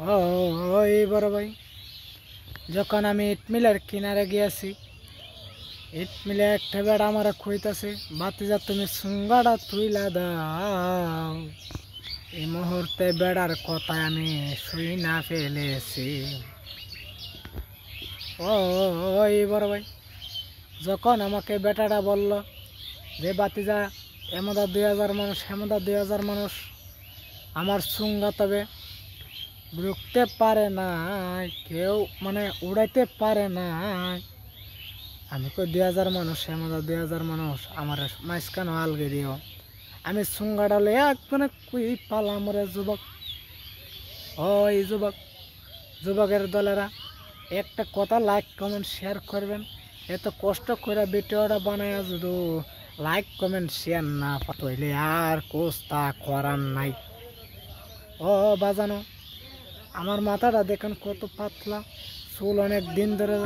ও এই বড় ভাই, যখন আমি ইট মিলের কিনারে গিয়েছি, ইট মিলে একটা বেড়া আমার খুঁজতেছে, বাতিজা তুমি সুঙ্গাটা তুইলা দাও। এই মুহূর্তে বেড়ার কথায় আমি শুই না ফেলেছি। ও এই বড় ভাই, যখন আমাকে বেটাটা বলল যে বাতিজা এমদা 2000 মানুষ, হেমদা 2000 মানুষ আমার সুঙ্গা তবে ঢুকতে পারে না, কেউ মানে উড়াইতে পারে না। আমি কই 2000 মানুষ, হেমদা 2000 মানুষ আমার মাঝখানে আলগে দিও। আমি সুঙ্গাটা লইয়া মানে কুই পালাম রে যুবক। ওই যুবক, যুবকের দলেরা একটা কথা লাইক কমেন্ট শেয়ার করবেন। এত কষ্ট করে ভিডিওটা বানাইয়া যদি লাইক কমেন্ট শেয়ার না পাঠাইলে আর কোস্তা করার নাই। ও বাজানো, আমার মাথাটা দেখেন কত পাতলা, চুল অনেক দিন ধরে